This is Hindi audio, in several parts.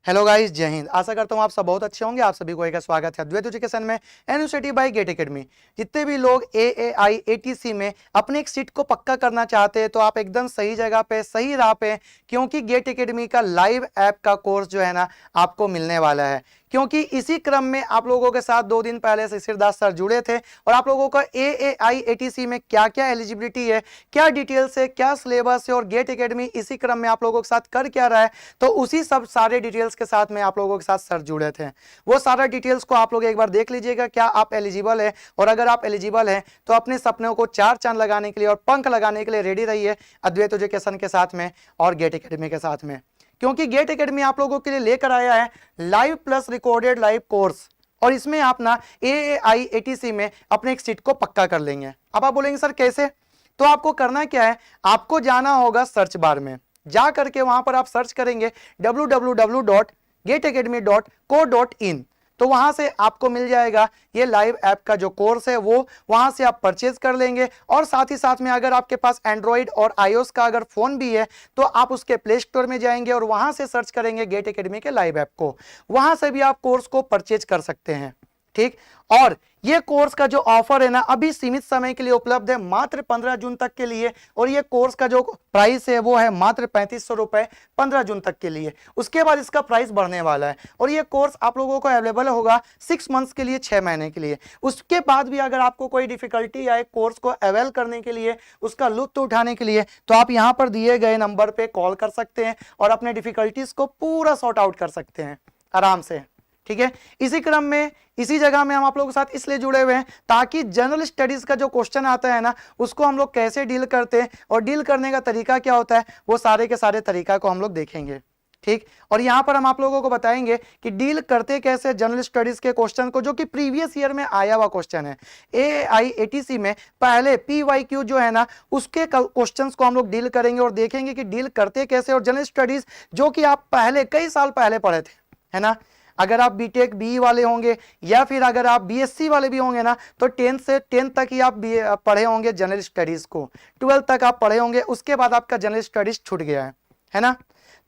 हेलो गाइस, जय हिंद। आशा करता हूँ आप सब बहुत अच्छे होंगे। आप सभी को एक स्वागत है अद्वैत एजुकेशन में, यूनिवर्सिटी बाय गेट एकेडमी। जितने भी लोग एएआई एटीसी में अपने एक सीट को पक्का करना चाहते हैं तो आप एकदम सही जगह पे, सही राह पे, क्योंकि गेट एकेडमी का लाइव ऐप का कोर्स जो है ना आपको मिलने वाला है। क्योंकि इसी क्रम में आप लोगों के साथ 2 दिन पहले शिशिर दास सर जुड़े थे और आप लोगों का एएआई एटीसी में क्या क्या एलिजिबिलिटी है, क्या डिटेल्स है, क्या सिलेबस है और गेट एकेडमी इसी क्रम में आप लोगों के साथ कर क्या रहा है, तो उसी सब सारे डिटेल्स के साथ में आप लोगों के साथ सर जुड़े थे। वो सारा डिटेल्स को आप लोग एक बार देख लीजिएगा, क्या आप एलिजिबल है, और अगर आप एलिजिबल है तो अपने सपनों को 4 चांद लगाने के लिए और पंख लगाने के लिए रेडी रहिए अद्वैत एजुकेशन के साथ में और गेट एकेडमी के साथ में। क्योंकि गेट एकेडमी आप लोगों के लिए लेकर आया है live plus recorded live course, और इसमें आप ना एएआई एटीसी में अपने एक सीट को पक्का कर लेंगे। अब आप बोलेंगे सर कैसे? तो आपको करना क्या है, आपको जाना होगा सर्च बार में, जा करके वहां पर आप सर्च करेंगे www.getacademy.co.in। तो वहां से आपको मिल जाएगा ये लाइव ऐप का जो कोर्स है, वो वहां से आप परचेज कर लेंगे। और साथ ही साथ में अगर आपके पास एंड्रॉइड और आईओएस का अगर फोन भी है तो आप उसके प्ले स्टोर में जाएंगे और वहां से सर्च करेंगे गेट एकेडमी के लाइव ऐप को, वहां से भी आप कोर्स को परचेज कर सकते हैं। ठीक, और ये कोर्स का जो ऑफर है ना अभी सीमित समय के लिए उपलब्ध है, मात्र 15 जून तक के लिए। और ये कोर्स का जो प्राइस है वो है मात्र 3500 रुपए 15 जून तक के लिए। उसके बाद इसका प्राइस बढ़ने वाला है और ये कोर्स आप लोगों को अवेलेबल होगा 6 मंथ्स के लिए, 6 महीने के लिए। उसके बाद भी अगर आपको कोई डिफिकल्टी आए कोर्स को अवेल करने के लिए, उसका लुत्फ उठाने के लिए, तो आप यहाँ पर दिए गए नंबर पे कॉल कर सकते हैं और अपने डिफिकल्टीज को पूरा सॉर्ट आउट कर सकते हैं आराम से। ठीक है, इसी क्रम में, इसी जगह में हम आप लोगों के साथ इसलिए जुड़े हुए हैं ताकि जनरल स्टडीज का जो क्वेश्चन आता है ना उसको हम लोग कैसे डील करते हैं और डील करने का तरीका क्या होता है, वो सारे के सारे तरीका को हम लोग देखेंगे। ठीक, और यहां पर हम आप लोगों को बताएंगे कि डील करते कैसे जनरल स्टडीज के क्वेश्चन को, जो कि प्रीवियस ईयर में आया हुआ क्वेश्चन है। एआई एटीसी में पहले पीवाईक्यू जो है ना उसके क्वेश्चंस को हम लोग डील करेंगे और देखेंगे कि डील करते कैसे। और जनरल स्टडीज जो कि आप पहले कई साल पहले पढ़े थे, है ना, अगर आप बीटेक बी वाले होंगे या फिर अगर आप बीएससी वाले भी होंगे ना तो 10 से 10 तक ही आप पढ़े होंगे जनरल स्टडीज को, 12 तक आप पढ़े होंगे, उसके बाद आपका जनरल स्टडीज छूट गया है ना।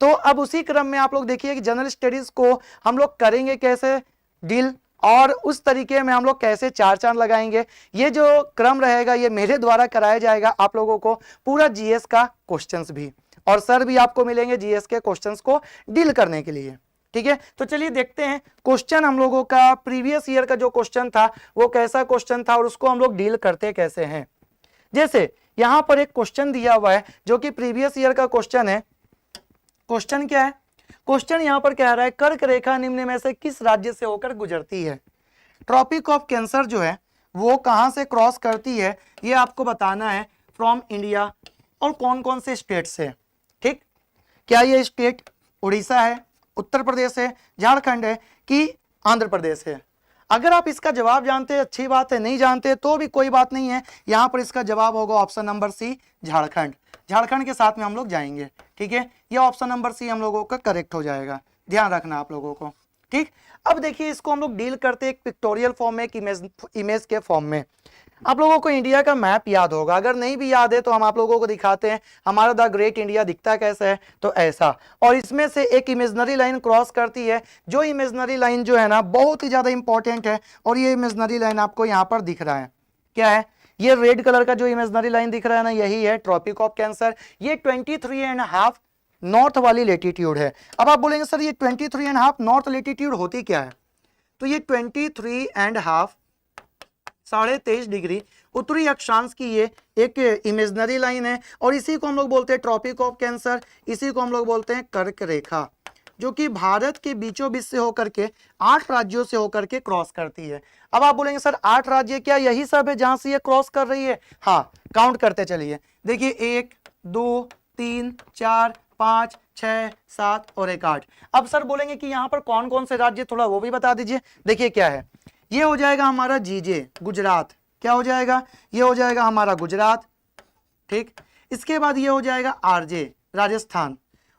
तो अब उसी क्रम में आप लोग देखिए कि जनरल स्टडीज को हम लोग करेंगे कैसे डील और उस तरीके में हम लोग कैसे 4 चांद लगाएंगे। ये जो क्रम रहेगा ये मेरे द्वारा कराया जाएगा आप लोगों को, पूरा जीएस का क्वेश्चंस भी, और सर भी आपको मिलेंगे जीएस के क्वेश्चंस को डील करने के लिए। ठीक है, तो चलिए देखते हैं क्वेश्चन हम लोगों का प्रीवियस ईयर का जो क्वेश्चन था वो कैसा क्वेश्चन था और उसको हम लोग डील करते कैसे हैं। जैसे यहां पर एक क्वेश्चन दिया हुआ है जो कि प्रीवियस ईयर का क्वेश्चन है। क्वेश्चन क्या है? क्वेश्चन यहां पर कह रहा है कर्क रेखा निम्न में से किस राज्य से होकर गुजरती है। ट्रॉपिक ऑफ कैंसर जो है वो कहां से क्रॉस करती है ये आपको बताना है, फ्रॉम इंडिया, और कौन कौन से स्टेट से। ठीक, क्या ये स्टेट उड़ीसा है, उत्तर प्रदेश है, झारखंड है कि आंध्र प्रदेश है? अगर आप इसका जवाब जानते हैं अच्छी बात है, नहीं जानते तो भी कोई बात नहीं है। यहां पर इसका जवाब होगा option number C, Jharkhand. Jharkhand के साथ में हम लोग जाएंगे। ठीक है, ये ऑप्शन नंबर सी हम लोगों का करेक्ट हो जाएगा, ध्यान रखना आप लोगों को। ठीक, अब देखिए इसको हम लोग डील करते हैं एक पिक्टोरियल फॉर्म में, एक इमेज के फॉर्म में। आप लोगों को इंडिया का मैप याद होगा, अगर नहीं भी याद है तो हम आप लोगों को दिखाते हैं हमारा द ग्रेट इंडिया दिखता कैसा है, तो ऐसा। और इसमें से एक इमेजिनरी लाइन क्रॉस करती है, जो इमेजिनरी लाइन जो है ना बहुत ही ज्यादा इंपॉर्टेंट है, और ये इमेजिनरी लाइन आपको यहाँ पर दिख रहा है। क्या है ये रेड कलर का जो इमेजिनरी लाइन दिख रहा है ना, यही है ट्रॉपिक ऑफ कैंसर। ये 23.5 नॉर्थ वाली लेटीट्यूड है। अब आप बोलेंगे सर ये 23.5 नॉर्थ लेटीट्यूड होती क्या है, तो ये 23.5 23.5 डिग्री उत्तरी अक्षांश की ये एक इमेजिनरी लाइन है, और इसी को हम लोग बोलते हैं ट्रॉपिक ऑफ कैंसर, इसी को हम लोग बोलते हैं कर्क रेखा, जो कि भारत के बीचों बीच से होकर के 8 राज्यों से होकर के क्रॉस करती है। अब आप बोलेंगे सर 8 राज्य क्या यही सब है जहां से ये क्रॉस कर रही है? हाँ, काउंट करते चलिए। देखिए 1 2 3 4 5 6 7 और एक 8। अब सर बोलेंगे कि यहाँ पर कौन कौन से राज्य, थोड़ा वो भी बता दीजिए। देखिए क्या है, ये हो जाएगा हमारा जीजे गुजरात, क्या हो जाएगा, ये हो जाएगा हमारा गुजरात। ठीक, इसके बाद ये हो जाएगा आरजे राजस्थान।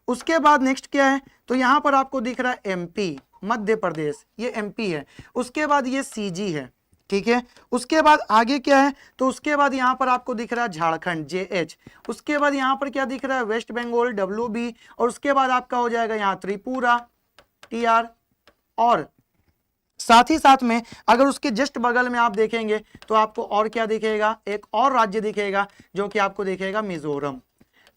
उसके बाद नेक्स्ट क्या है, तो यहां पर आपको दिख रहा है एमपी मध्य प्रदेश, ये एमपी है। उसके बाद ये सीजी है। ठीक है, उसके बाद आगे क्या है, तो उसके बाद यहां पर आपको दिख रहा है झारखंड जेएच। उसके बाद यहां पर क्या दिख रहा है, वेस्ट बंगाल डब्ल्यूबी। और उसके बाद आपका हो जाएगा यहाँ त्रिपुरा, TR, और साथ ही साथ में अगर उसके जस्ट बगल में आप देखेंगे तो आपको और क्या दिखेगा, एक और राज्य दिखेगा जो कि आपको दिखेगा मिजोरम।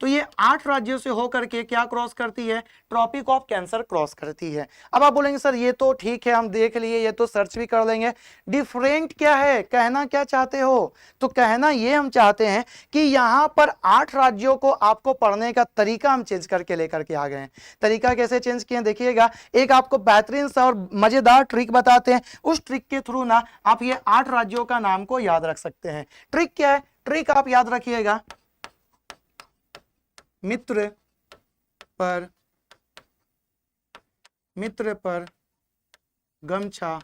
तो ये 8 राज्यों से होकर के क्या क्रॉस करती है, ट्रॉपिक ऑफ कैंसर क्रॉस करती है। अब आप बोलेंगे सर ये तो ठीक है, हम देख लिए, ये तो सर्च भी कर लेंगे, डिफरेंट क्या है, कहना क्या चाहते हो? तो कहना ये हम चाहते हैं कि यहां पर 8 राज्यों को आपको पढ़ने का तरीका हम चेंज करके लेकर के आ गए हैं। तरीका कैसे चेंज किए देखिएगा, एक आपको बेहतरीन सा और मजेदार ट्रिक बताते हैं, उस ट्रिक के थ्रू ना आप ये 8 राज्यों का नाम को याद रख सकते हैं। ट्रिक क्या है? ट्रिक आप याद रखिएगा, मित्र पर गमछा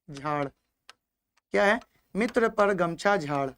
झाड़। क्या है? मित्र पर गमछा झाड़।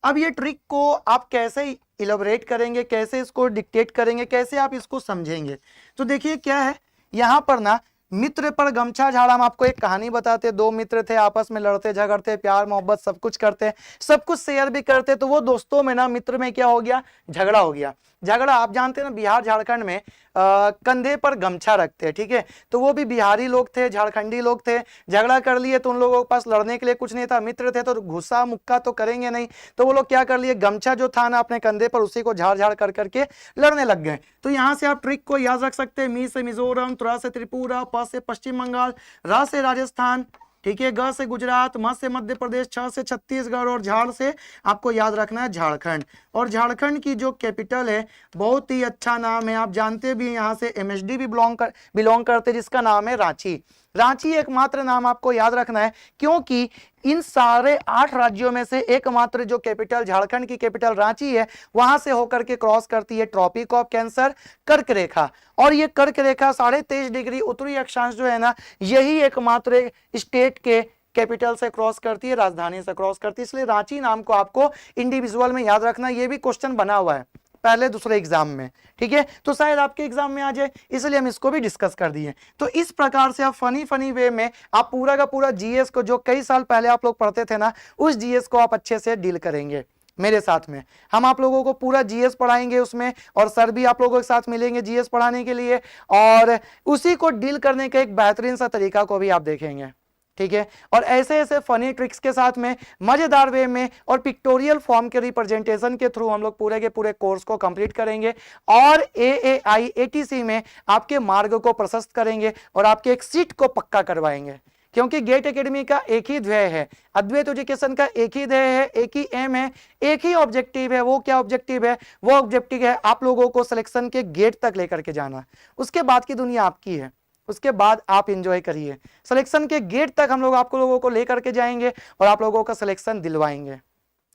अब ये ट्रिक को आप कैसे इलेबोरेट करेंगे, कैसे इसको डिक्टेट करेंगे, कैसे आप इसको समझेंगे? तो देखिए क्या है, यहां पर ना मित्र पर गमछा झाड़, हम आपको एक कहानी बताते, 2 मित्र थे, आपस में लड़ते झगड़ते, प्यार मोहब्बत सब कुछ करते, सब कुछ शेयर भी करते, तो वो दोस्तों में ना, मित्र में क्या हो गया, झगड़ा हो गया। झगड़ा आप जानते हैं ना, बिहार झारखंड में कंधे पर गमछा रखते हैं, ठीक है, तो वो भी बिहारी लोग थे, झारखंडी लोग थे, झगड़ा कर लिए, तो उन लोगों के पास लड़ने के लिए कुछ नहीं था, मित्र थे तो गुस्सा मुक्का तो करेंगे नहीं, तो वो लोग क्या कर लिए, गमछा जो था ना अपने कंधे पर, उसी को झाड़ झाड़ कर करके लड़ने लग गए। तो यहां से आप ट्रिक को याद रख सकते हैं, मी से मिजोरम, त्रा से त्रिपुरा, प से पश्चिम बंगाल, रा से राजस्थान, ठीक है, ग से गुजरात, म से मध्य प्रदेश, छ से छत्तीसगढ़, और झाड़ से आपको याद रखना है झारखंड। और झारखंड की जो कैपिटल है, बहुत ही अच्छा नाम है, आप जानते भी, यहाँ से MSD भी बिलोंग करते, जिसका नाम है रांची। रांची एकमात्र नाम आपको याद रखना है, क्योंकि इन सारे 8 राज्यों में से एकमात्र जो कैपिटल, झारखंड की कैपिटल रांची है, वहां से होकर के क्रॉस करती है ट्रॉपिक ऑफ कैंसर, कर्क रेखा। और ये कर्क रेखा 23.5 डिग्री उत्तरी अक्षांश जो है ना, यही एकमात्र स्टेट के कैपिटल से क्रॉस करती है, राजधानी से क्रॉस करती है, इसलिए रांची नाम को आपको इंडिविजुअल में याद रखना। ये भी क्वेश्चन बना हुआ है पहले दूसरे एग्जाम में, ठीक है, तो शायद आपके एग्जाम में आ जाए, इसलिए हम इसको भी डिस्कस कर दिए। तो इस प्रकार से आप फनी वे में आप पूरा का पूरा जीएस को, जो कई साल पहले आप लोग पढ़ते थे ना, उस जीएस को आप अच्छे से डील करेंगे मेरे साथ में। हम आप लोगों को पूरा जीएस पढ़ाएंगे उसमें, और सर भी आप लोगों के साथ मिलेंगे जीएस पढ़ाने के लिए, और उसी को डील करने का एक बेहतरीन सा तरीका को भी आप देखेंगे, ठीक है। और ऐसे ऐसे फनी ट्रिक्स के साथ में, मजेदार वे में और पिक्टोरियल फॉर्म के रिप्रेजेंटेशन के थ्रू हम लोग पूरे के पूरे कोर्स को कंप्लीट करेंगे, और AAI ATC में आपके मार्ग को प्रशस्त करेंगे और आपके एक सीट को पक्का करवाएंगे। क्योंकि गेट एकेडमी का एक ही ध्येय है, अद्वैत एजुकेशन का एक ही ध्येय है, एक ही एम है, एक ही ऑब्जेक्टिव है। वो क्या ऑब्जेक्टिव है? वो ऑब्जेक्टिव है आप लोगों को सिलेक्शन के गेट तक लेकर के जाना। उसके बाद की दुनिया आपकी है, उसके बाद आप एंजॉय करिए। सिलेक्शन के गेट तक हम लोग आपको लोगों को लेकर के जाएंगे और आप लोगों का सिलेक्शन दिलवाएंगे,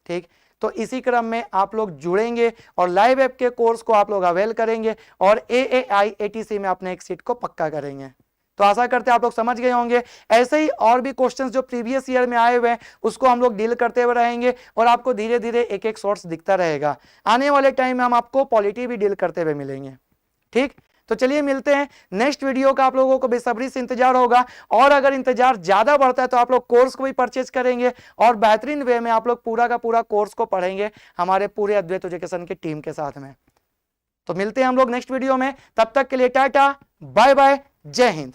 ठीक। तो इसी क्रम में आप लोग जुड़ेंगे और लाइव ऐप के कोर्स को आप लोग अवेल करेंगे और AAI ATC में अपने एक सीट को पक्का करेंगे। तो आशा करते हैं आप लोग समझ गए होंगे। ऐसे ही और भी क्वेश्चंस जो प्रीवियस ईयर में आए हुए हैं उसको हम लोग डील करते हुए रहेंगे और आपको धीरे धीरे एक एक सोर्स दिखता रहेगा। आने वाले टाइम में हम आपको पॉलिटी भी डील करते हुए मिलेंगे, ठीक। तो चलिए मिलते हैं नेक्स्ट वीडियो का, आप लोगों को बेसब्री से इंतजार होगा, और अगर इंतजार ज्यादा बढ़ता है तो आप लोग कोर्स को भी परचेज करेंगे और बेहतरीन वे में आप लोग पूरा का पूरा कोर्स को पढ़ेंगे हमारे पूरे अद्वैत एजुकेशन की टीम के साथ में। तो मिलते हैं हम लोग नेक्स्ट वीडियो में, तब तक के लिए टाटा बाय बाय, जय हिंद।